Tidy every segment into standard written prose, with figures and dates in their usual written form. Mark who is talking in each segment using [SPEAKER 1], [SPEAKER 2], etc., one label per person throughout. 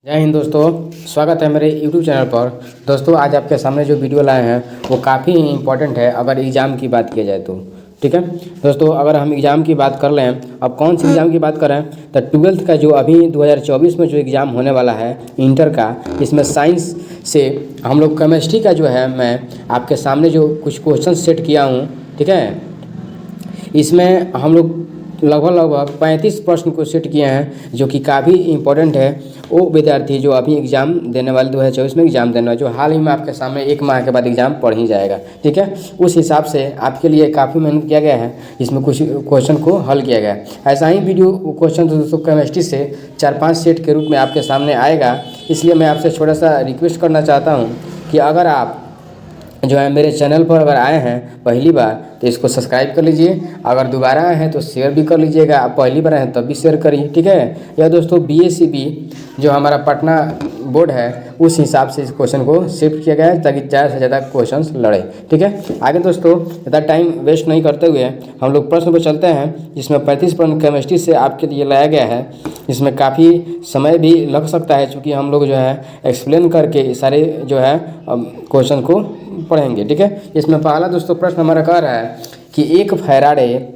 [SPEAKER 1] जय हिंद दोस्तों, स्वागत है मेरे YouTube चैनल पर। दोस्तों आज आपके सामने जो वीडियो लाए हैं वो काफ़ी इम्पोर्टेंट है अगर एग्ज़ाम की बात किया जाए तो। ठीक है दोस्तों, अगर हम एग्ज़ाम की बात कर लें, अब कौन सी एग्ज़ाम की बात करें तो 12th का जो अभी 2024 में जो एग्ज़ाम होने वाला है इंटर का, इसमें साइंस से हम लोग केमिस्ट्री का जो है मैं आपके सामने जो कुछ क्वेश्चन सेट किया हूँ। ठीक है, इसमें हम लोग लगभग 35 प्रश्न को सेट किए हैं जो कि काफ़ी इम्पोर्टेंट है वो विद्यार्थी जो अभी एग्ज़ाम देने वाले 2024 में एग्ज़ाम देने वाले, जो हाल ही में आपके सामने 1 माह के बाद एग्ज़ाम पढ़ ही जाएगा। ठीक है, उस हिसाब से आपके लिए काफ़ी मेहनत किया गया है, इसमें कुछ क्वेश्चन को हल किया गया है। ऐसा ही वीडियो क्वेश्चन दोस्तों केमिस्ट्री से 4-5 सेट के रूप में आपके सामने आएगा। इसलिए मैं आपसे छोटा सा रिक्वेस्ट करना चाहता हूँ कि अगर आप जो है मेरे चैनल पर अगर आए हैं पहली बार तो इसको सब्सक्राइब कर लीजिए, अगर दोबारा आए हैं तो शेयर भी कर लीजिएगा। आप पहली बार आए हैं तब भी शेयर करिए। ठीक है, यह दोस्तों BACB जो हमारा पटना बोर्ड है उस हिसाब से इस क्वेश्चन को शिफ्ट किया गया है ताकि ज़्यादा से ज़्यादा क्वेश्चंस लड़े। ठीक है, आगे दोस्तों ज़्यादा टाइम वेस्ट नहीं करते हुए हम लोग प्रश्न पर चलते हैं, जिसमें 35 प्रश्न केमिस्ट्री से आपके लिए लाया गया है। इसमें काफ़ी समय भी लग सकता है चूँकि हम लोग जो है एक्सप्लेन करके सारे जो है क्वेश्चन को पढ़ेंगे। ठीक है, इसमें पहला दोस्तों प्रश्न हमारा कह रहा है कि 1 फैराडे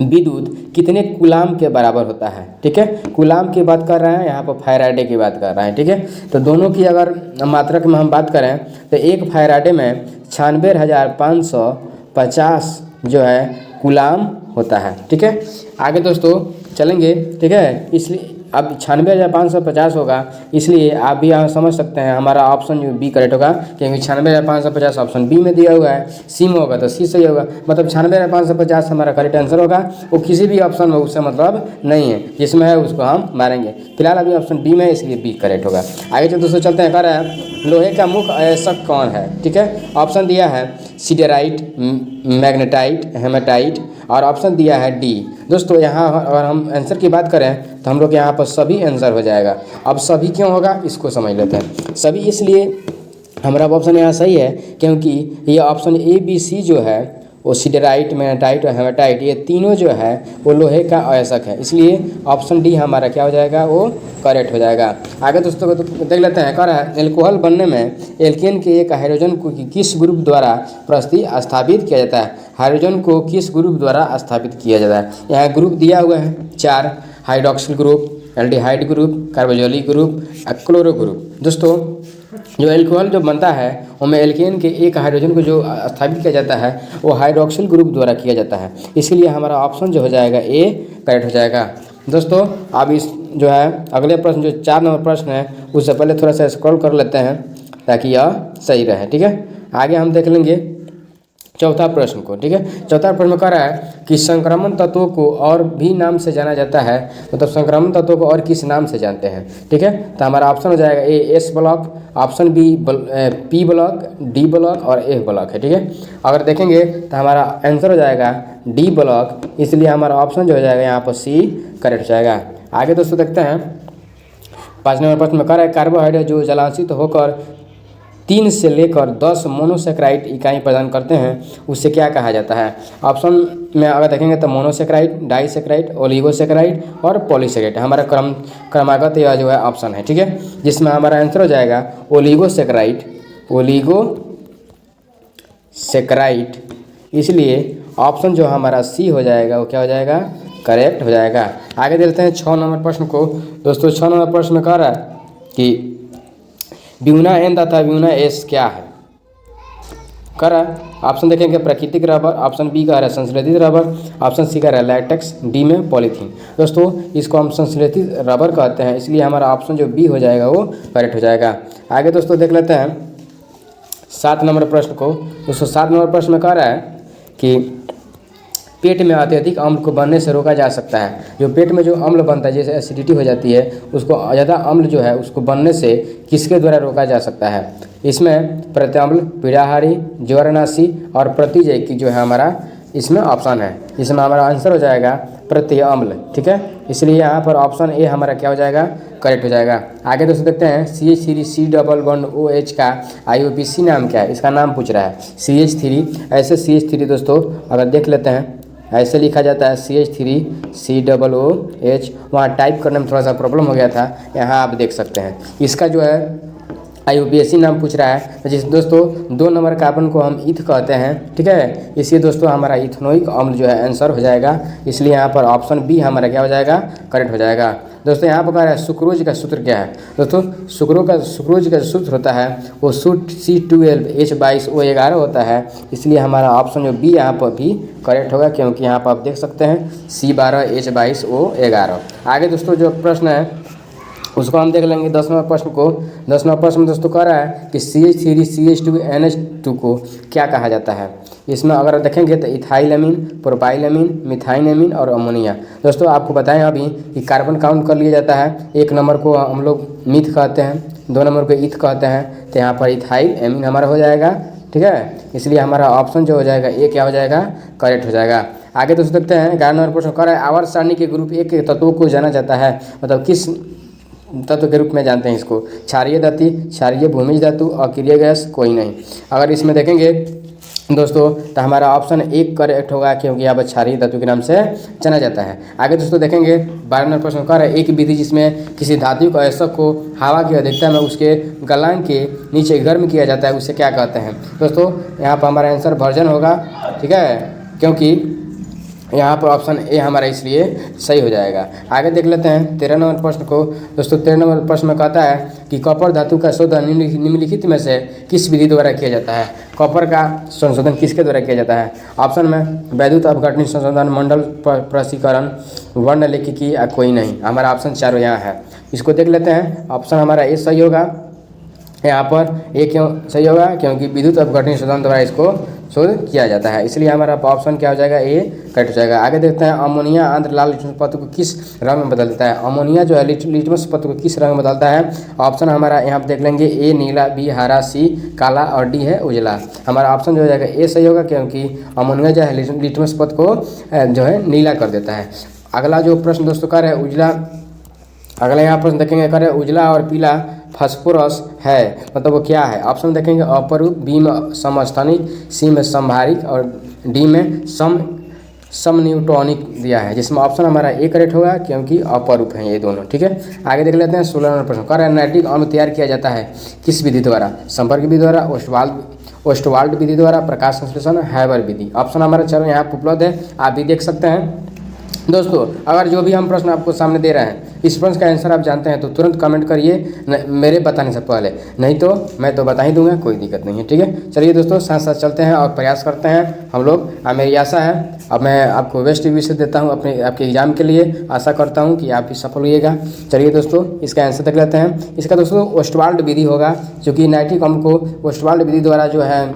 [SPEAKER 1] विद्युत कितने कूलाम के बराबर होता है। ठीक है, कूलाम की बात कर रहे हैं, यहाँ पर फैराडे की बात कर रहे हैं। ठीक है, तो दोनों की अगर मात्रक में हम बात करें तो 1 फैराडे में 96,550 जो है कूलाम होता है। ठीक है, आगे दोस्तों चलेंगे। ठीक है, इसलिए अब 96,550 होगा, इसलिए आप भी यहाँ समझ सकते हैं हमारा ऑप्शन जो बी करेक्ट होगा, क्योंकि 96,550 ऑप्शन बी में दिया हुआ है। सी में होगा तो सी सही होगा, मतलब 96,550 हमारा करेक्ट आंसर होगा। वो किसी भी ऑप्शन में उससे मतलब नहीं है, जिसमें है उसको हम मारेंगे। फिलहाल अभी ऑप्शन बी में, इसलिए बी करेक्ट होगा। आगे चलो दोस्तों चलते हैं। कह रहा है लोहे का मुख्य अयस्क कौन है। ठीक है, ऑप्शन दिया है सिडेराइट, मैग्नेटाइट, हेमेटाइट, और ऑप्शन दिया है डी। दोस्तों यहाँ अगर हम आंसर की बात करें तो हम लोग यहाँ पर सभी आंसर हो जाएगा। अब सभी क्यों होगा इसको समझ लेते हैं। सभी इसलिए हमारा ऑप्शन यहाँ सही है क्योंकि ये ऑप्शन ABC जो है वो सिडेराइट, मैग्नेटाइट और हेमेटाइट, ये तीनों जो है वो लोहे का अयस्क है, इसलिए ऑप्शन डी हमारा क्या हो जाएगा, वो करेक्ट हो जाएगा। आगे दोस्तों को देख लेते हैं। कह रहा है एल्कोहल बनने में एल्केन के एक हाइड्रोजन को किस ग्रुप द्वारा प्रतिस्थापित किया जाता है। हाइड्रोजन को किस ग्रुप द्वारा स्थापित किया जाता है। यहाँ ग्रुप दिया हुआ है 4, hydroxyl group, aldehyde group, carboxylic group, chloro group. दोस्तों जो एल्कोहल जो बनता है उसमें एल्केन के एक हाइड्रोजन को जो स्थापित किया जाता है वो हाइड्रोक्सिल ग्रुप द्वारा किया जाता है, इसलिए हमारा ऑप्शन जो हो जाएगा ए करेक्ट हो जाएगा। दोस्तों अब इस जो है अगले प्रश्न जो 4 नंबर प्रश्न है उससे पहले थोड़ा सा स्क्रॉल कर लेते हैं ताकि यह सही रहे। ठीक है, आगे हम देख लेंगे चौथा प्रश्न को। ठीक है, चौथा प्रश्न कह रहा है कि संक्रमण तत्वों को और भी नाम से जाना जाता है, मतलब संक्रमण तत्वों को और किस नाम से जानते हैं। ठीक है, तो हमारा ऑप्शन हो जाएगा A S block, option B P block, D block और F ब्लॉक है। ठीक है, अगर देखेंगे तो हमारा आंसर हो जाएगा D ब्लॉक, इसलिए हमारा ऑप्शन जो हो जाएगा यहाँ पर C करेक्ट हो जाएगा। आगे दोस्तों देखते हैं 5 नंबर प्रश्न में कह रहा है कार्बोहाइड्रेट जो जलांशित होकर 3 से लेकर 10 मोनोसेक्राइड इकाई प्रदान करते हैं उससे क्या कहा जाता है। ऑप्शन में अगर देखेंगे तो मोनोसेक्राइड, डाइसेक्राइड, ओलिगोसेक्राइड और पॉलीसेक्राइड हमारा क्रमागत यह जो है ऑप्शन है। ठीक है, जिसमें हमारा आंसर हो जाएगा ओलिगोसेक्राइड, ओलिगोसेक्राइड, इसलिए ऑप्शन जो हमारा सी हो जाएगा वो क्या हो जाएगा, करेक्ट हो जाएगा। आगे देखते हैं 6 नंबर प्रश्न को। दोस्तों 6 नंबर प्रश्न में कह रहा है कि ब्यूना N तथा ब्यूना S क्या है। कर रहा है ऑप्शन देखेंगे प्राकृतिक रबर, ऑप्शन बी कह रहा है संश्लेषित रबर, ऑप्शन सी कह रहा है लैटेक्स, डी में पॉलीथीन। दोस्तों इसको हम संश्लेषित रबर कहते हैं, इसलिए हमारा ऑप्शन जो बी हो जाएगा वो करेक्ट हो जाएगा। आगे दोस्तों देख लेते हैं 7 नंबर प्रश्न को। दोस्तों 7 नंबर प्रश्न में कह रहा है कि पेट में अत्यधिक अम्ल को बनने से रोका जा सकता है। जो पेट में जो अम्ल बनता है जैसे एसिडिटी हो जाती है, उसको ज़्यादा अम्ल जो है उसको बनने से किसके द्वारा रोका जा सकता है। इसमें प्रत्यम्ल, पीड़ाहारी, ज्वरनाशी और प्रतिजैविक जो है हमारा इसमें ऑप्शन है, इसमें हमारा आंसर हो जाएगा प्रत्यम्ल। ठीक है, इसलिए यहाँ पर ऑप्शन ए हमारा क्या हो जाएगा, करेक्ट हो जाएगा। आगे दोस्तों देखते हैं CH3COOH का IUPAC नाम क्या है, इसका नाम पूछ रहा है CH3। ऐसे CH3 दोस्तों अगर देख लेते हैं ऐसे लिखा जाता है CH3COOH। वहाँ टाइप करने में थोड़ा सा प्रॉब्लम हो गया था, यहाँ आप देख सकते हैं। इसका जो है IUPAC नाम पूछ रहा है, तो जिस दोस्तों 2 नंबर कार्बन को हम ईथ कहते हैं, ठीक है। इसलिए दोस्तों हमारा इथेनोइक अम्ल जो है आंसर हो जाएगा, इसलिए यहाँ पर ऑप्शन बी हमारा क्या हो जाएगा, करेक्ट हो जाएगा। दोस्तों यहाँ पर कह रहा है सुक्रोज का सूत्र क्या है। दोस्तों सुक्रोज का सूत्र होता है वो C12H22O11 होता है, इसलिए हमारा ऑप्शन जो बी यहाँ पर भी करेक्ट होगा, क्योंकि यहाँ पर आप देख सकते हैं C12H22O11। आगे दोस्तों जो प्रश्न है उसको हम देख लेंगे 10 नंबर प्रश्न को। 10 नंबर प्रश्न में दोस्तों कह रहा है कि CH3CH2NH2 को क्या कहा जाता है। इसमें अगर देखेंगे तो इथाइलएमीन, प्रोपाइलएमीन, मिथाइलएमीन और अमोनिया। दोस्तों आपको बताएं अभी कि कार्बन काउंट कर लिया जाता है। 1 नंबर को हम लोग मीथ कहते हैं, 2 नंबर को ईथ कहते हैं, तो यहाँ पर इथाइलएमीन हमारा हो जाएगा, ठीक है। इसलिए हमारा ऑप्शन जो हो जाएगा ए क्या हो जाएगा, करेक्ट हो जाएगा। आगे दोस्तों देखते हैं 11 नंबर प्रश्न कह रहा है आवर्त सारणी के ग्रुप 1 के तत्वों को जाना जाता है, मतलब किस तत्व के रूप में जानते हैं इसको। क्षारीय धातु, क्षारीय भूमिज धातु, अक्रिय गैस, कोई नहीं। अगर इसमें देखेंगे दोस्तों तो हमारा ऑप्शन 1 करेक्ट होगा, क्योंकि यहाँ पर क्षारीय धातु के नाम से जाना जाता है। आगे दोस्तों देखेंगे 12 नंबर प्रश्न कर रहा है एक विधि जिसमें किसी धातु को ऐसा को हवा की अधिकता में उसके गलनांक के नीचे गर्म किया जाता है, उसे क्या कहते हैं। दोस्तों यहाँ पर हमारा आंसर वर्जन होगा, ठीक है, क्योंकि यहाँ पर ऑप्शन ए हमारा इसलिए सही हो जाएगा। आगे देख लेते हैं 13 नंबर प्रश्न को। दोस्तों 13 नंबर प्रश्न में कहता है कि कॉपर धातु का शोधन निम्नलिखित में से किस विधि द्वारा किया जाता है। कॉपर का संशोधन किसके द्वारा किया जाता है। ऑप्शन में वैद्युत अपघटनी संशोधन, मंडल प्रसीकरण, वर्णलेखिकी या कोई नहीं। हमारा ऑप्शन चारों यहाँ है। इसको देख लेते हैं। ऑप्शन हमारा ए सही होगा, यहाँ पर ए क्यों सही होगा, क्योंकि विद्युत अपघटनी शोधन द्वारा इसको शोध किया जाता है, इसलिए हमारा ऑप्शन क्या हो जाएगा, ए करेक्ट हो जाएगा। आगे देखते हैं अमोनिया आंध्र लाल लिटमस पत्र को किस रंग में बदल देता है। अमोनिया जो है लिटमस पत्र को किस रंग में बदलता है। ऑप्शन हमारा यहाँ पर देख लेंगे, ए नीला, बी हरा, सी काला और डी है उजला। हमारा ऑप्शन जो हो जाएगा ए सही होगा, क्योंकि अमोनिया जो है लिटमस पत्र को जो है नीला कर देता है। अगला जो प्रश्न दोस्तों कर रहे हैं उजला, अगला यहाँ प्रश्न देखेंगे कर रहे हैं उजला और पीला फास्फोरस है, मतलब वो क्या है। ऑप्शन देखेंगे अपरूप, बी में समस्थानिक, सी में समभारिक और डी में समन्यूट्रॉनिक दिया है, जिसमें ऑप्शन हमारा ए करेक्ट होगा, क्योंकि अपरूप हैं ये दोनों, ठीक है। आगे देख लेते हैं 16 नंबर प्रश्न कह रहे हैं नाइट्रिक अम्ल तैयार किया जाता है किस विधि द्वारा। संपर्क विधि द्वारा, ओस्टवाल्ड विधि द्वारा, प्रकाश संश्लेषण, हैबर विधि। ऑप्शन हमारा चलो यहाँ पर उपलब्ध है, आप भी देख सकते हैं। दोस्तों अगर जो भी हम प्रश्न आपको सामने दे रहे हैं इस प्रश्न का आंसर आप जानते हैं तो तुरंत कमेंट करिए मेरे बताने से पहले, नहीं तो मैं तो बता ही दूंगा, कोई दिक्कत नहीं है, ठीक है। चलिए दोस्तों साथ साथ चलते हैं और प्रयास करते हैं हम लोग। मेरी आशा है अब मैं आपको बेस्ट विषय देता हूँ आपके एग्जाम के लिए, आशा करता हूँ कि आप भी सफल होइएगा। चलिए दोस्तों इसका आंसर देख लेते हैं। इसका दोस्तों ओस्टवाल्ड विधि होगा, जो कि नाइट्रिक अम्ल को ओस्टवाल्ड विधि द्वारा जो है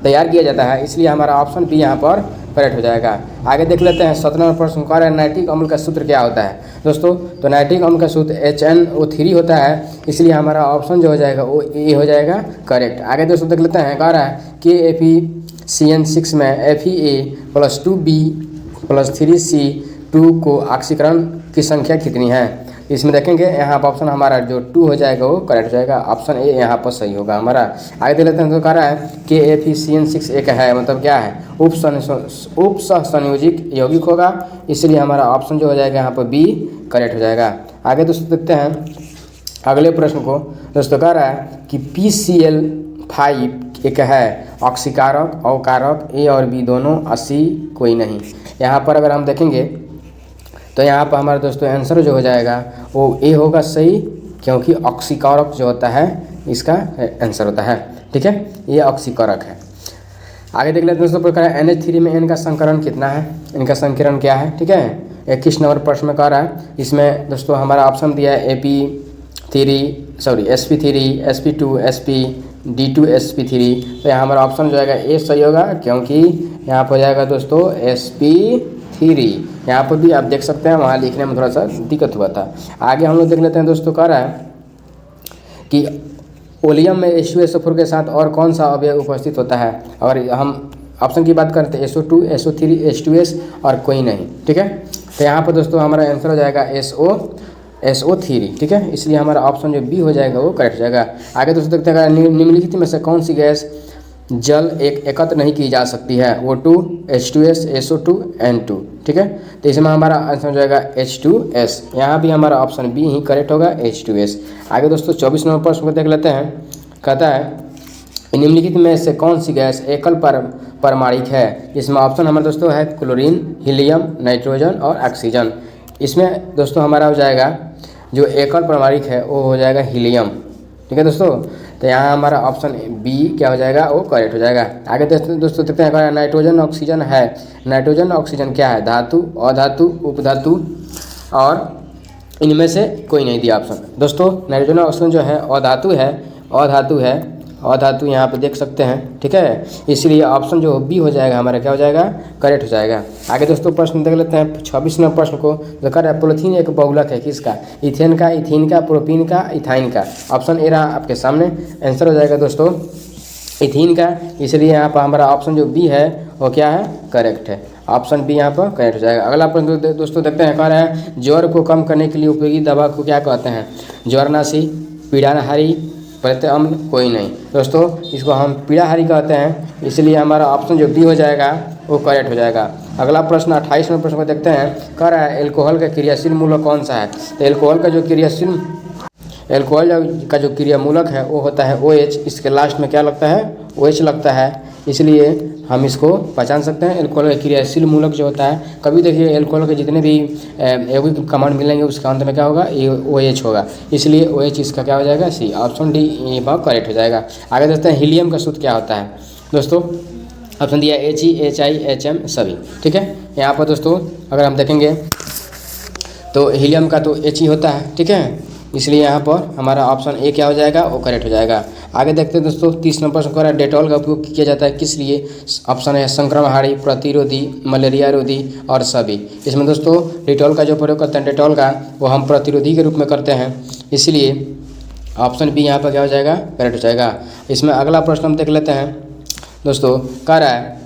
[SPEAKER 1] तैयार किया जाता है, इसलिए हमारा ऑप्शन बी यहाँ पर करेक्ट हो जाएगा। आगे देख लेते हैं 17 नंबर प्रश्न कह रहे हैं नाइट्रिक अम्ल का सूत्र क्या होता है। दोस्तों तो नाइट्रिक अम्ल का सूत्र HNO3 होता है, इसलिए हमारा ऑप्शन जो हो जाएगा वो ए हो जाएगा करेक्ट। आगे दोस्तों देख लेते हैं कह रहा है KFeCN6 में Fe+2B+3C2 को ऑक्सीकरण की संख्या कितनी है। इसमें देखेंगे यहाँ पर ऑप्शन हमारा जो 2 हो जाएगा वो करेक्ट हो जाएगा, ऑप्शन ए यहाँ पर सही होगा हमारा। आगे देख लेते हैं तो कह रहा है KFeCN6 एक है, मतलब क्या है, उप सहसंयोजिक यौगिक होगा, इसलिए हमारा ऑप्शन जो हो जाएगा यहाँ पर बी करेक्ट हो जाएगा। आगे दोस्तों देखते हैं अगले प्रश्न को। दोस्तों कह रहा है कि PCl5 एक है ऑक्सीकारक, अवकारक, ए और बी दोनों, 80 कोई नहीं। यहाँ पर अगर हम देखेंगे तो यहाँ पर हमारा दोस्तों आंसर जो हो जाएगा वो ए होगा सही, क्योंकि ऑक्सीकारक जो होता है इसका आंसर होता है, ठीक है, ये ऑक्सीकारक है। आगे देख लेते हैं दोस्तों प्रकार NH3 में N का संकरण कितना है, इनका संकरण क्या है, ठीक है। 21 नंबर प्रश्न में कह रहा है, इसमें दोस्तों हमारा ऑप्शन दिया है sp3, sp2, sp d2, sp3। तो यहाँ हमारा ऑप्शन जो आएगा ए सही होगा, क्योंकि यहाँ पर हो जाएगा दोस्तों sp3। यहाँ पर भी आप देख सकते हैं वहाँ लिखने में थोड़ा सा दिक्कत हुआ था। आगे हम लोग देख लेते हैं दोस्तों कह रहा है कि ओलियम में H2SO4 के साथ और कौन सा अवयव उपस्थित होता है। अगर हम ऑप्शन की बात करते हैं SO2, SO3, H2S और कोई नहीं, ठीक है। तो यहाँ पर दोस्तों हमारा आंसर हो जाएगा SO3, ठीक है, इसलिए हमारा ऑप्शन जो बी हो जाएगा वो करेक्ट हो जाएगा। आगे दोस्तों देखते हैं निम्नलिखित में से कौन सी गैस जल एक एकत्र नहीं की जा सकती है, O2, H2S, SO2, N2, ठीक है। तो इसमें हमारा आंसर हो जाएगा H2S। यहाँ भी हमारा ऑप्शन बी ही करेक्ट होगा, H2S। आगे दोस्तों 24 नंबर प्रश्न को देख लेते हैं। कहता है निम्नलिखित में से कौन सी गैस एकल परमाणिक है। इसमें ऑप्शन हमारे दोस्तों है क्लोरीन, हीलियम, नाइट्रोजन और ऑक्सीजन। इसमें दोस्तों हमारा हो जाएगा जो एकल परमाणिक है वो हो जाएगा हीलियम, ठीक है दोस्तों। तो यहाँ हमारा ऑप्शन बी क्या हो जाएगा, वो करेक्ट हो जाएगा। आगे दोस्तों देखते हैं नाइट्रोजन ऑक्सीजन है। नाइट्रोजन ऑक्सीजन क्या है, धातु, अधातु, उपधातु और इनमें से कोई नहीं दिया ऑप्शन। दोस्तों नाइट्रोजन ऑक्सीजन जो है अधातु है, अधातु है, अधातु यहाँ पे देख सकते हैं, ठीक है। इसलिए ऑप्शन जो बी हो जाएगा हमारा क्या हो जाएगा, करेक्ट हो जाएगा। आगे दोस्तों प्रश्न देख लेते हैं 26 नंबर प्रश्न को। जो कर रहा है पॉलीथीन एक बहुलक है किसका, इथेन का, इथीन का, प्रोपीन का, इथाइन का। ऑप्शन ए रहा आपके सामने, आंसर हो जाएगा दोस्तों इथीन का। इसलिए यहाँ पर हमारा ऑप्शन जो बी है वो क्या है, करेक्ट है। ऑप्शन बी यहाँ पर करेक्ट हो जाएगा। अगला प्रश्न दोस्तों देखते हैं, कह रहा है ज्वर को कम करने के लिए उपयोगी दवा को क्या कहते हैं। ज्वरनाशी, पीड़ाहारी, प्रत्यय अम्ल, कोई नहीं। दोस्तों इसको हम पीड़ाहारी कहते हैं, इसलिए हमारा ऑप्शन जो बी हो जाएगा वो करेक्ट हो जाएगा। अगला प्रश्न 28 नंबर प्रश्न को देखते हैं। कह रहा है एल्कोहल का क्रियाशील मूलक कौन सा है। तो एल्कोहल का जो क्रियामूलक है वो होता है OH। इसके लास्ट में क्या लगता है, OH लगता है, इसलिए हम इसको पहचान सकते हैं। एल्कोहल का क्रियाशील मूलक जो होता है, कभी देखिए एल्कोहल के जितने भी यौगिक कमांड मिलेंगे उसका अंत में क्या होगा, ये OH होगा, इसलिए OH इसका क्या हो जाएगा, सी। ऑप्शन डी ये भाग करेक्ट हो जाएगा। आगे देखते हैं हीलियम का सूत्र क्या होता है। दोस्तों ऑप्शन दिया He, Hi, Hm सभी, ठीक है। यहाँ पर दोस्तों अगर हम देखेंगे तो हीलियम का तो He होता है, ठीक है, इसलिए यहाँ पर हमारा ऑप्शन ए क्या हो जाएगा, वो करेक्ट हो जाएगा। आगे देखते हैं दोस्तों 30 नंबर प्रश्न है डेटॉल का उपयोग किया जाता है किस लिए। ऑप्शन है संक्रमणहारी, प्रतिरोधी, मलेरिया रोधी और सभी। इसमें दोस्तों डेटॉल का जो प्रयोग करते हैं, डेटॉल का वो हम प्रतिरोधी के रूप में करते हैं, इसलिए ऑप्शन बी यहाँ पर क्या हो जाएगा, करेक्ट हो जाएगा। इसमें अगला प्रश्न हम देख लेते हैं दोस्तों। कह रहा है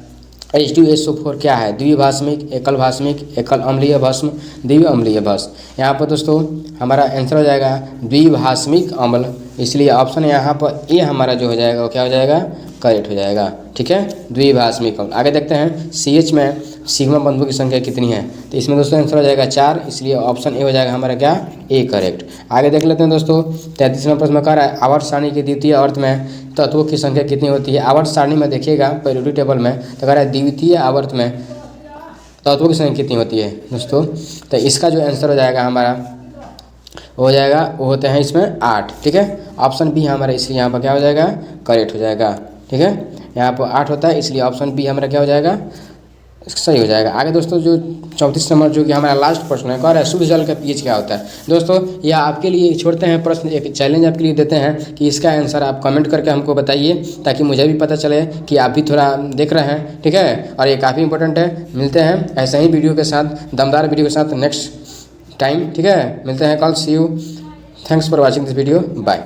[SPEAKER 1] H2SO4 क्या है, द्विभाषमिक, एकल भाषमिक, एकल अम्लीय भस्म, द्विअम्लीय भस्म। यहाँ पर दोस्तों हमारा आंसर हो जाएगा द्विभाषमिक अम्ल, इसलिए ऑप्शन यहाँ पर ए हमारा जो हो जाएगा वो क्या हो जाएगा, करेक्ट हो जाएगा, ठीक है, द्विभाषमिक अम्ल। आगे देखते हैं CH में सिग्मा बंधुओं की संख्या कितनी है। तो इसमें दोस्तों आंसर हो जाएगा 4, इसलिए ऑप्शन ए हो जाएगा हमारा क्या, ए करेक्ट। आगे देख लेते हैं दोस्तों 33वां प्रश्न में कह रहा है आवर्त सारणी के द्वितीय अर्थ में तत्वों की संख्या कितनी होती है। आवर्त सारणी में देखिएगा पीरियोडिक टेबल में, तो कह रहा है द्वितीय आवर्त में तत्वों की संख्या कितनी होती है दोस्तों। तो इसका जो आंसर हो जाएगा हमारा हो जाएगा, वो होते हैं इसमें 8, ठीक है। ऑप्शन बी हमारा इसलिए यहाँ पर क्या हो जाएगा, करेक्ट हो जाएगा, ठीक है। यहाँ पर 8 होता है, इसलिए ऑप्शन बी हमारा क्या हो जाएगा, सही हो जाएगा। आगे दोस्तों जो 34 नंबर जो कि हमारा लास्ट प्रश्न है, कह रहा है शुद्ध जल का pH क्या होता है। दोस्तों यह आपके लिए छोड़ते हैं प्रश्न, एक चैलेंज आपके लिए देते हैं कि इसका आंसर आप कमेंट करके हमको बताइए, ताकि मुझे भी पता चले कि आप भी थोड़ा देख रहे हैं, ठीक है। और ये काफ़ी इंपॉर्टेंट है। मिलते हैं ऐसे ही वीडियो के साथ, दमदार वीडियो के साथ नेक्स्ट टाइम, ठीक है। मिलते हैं कल, see you, thanks for watching this video, bye.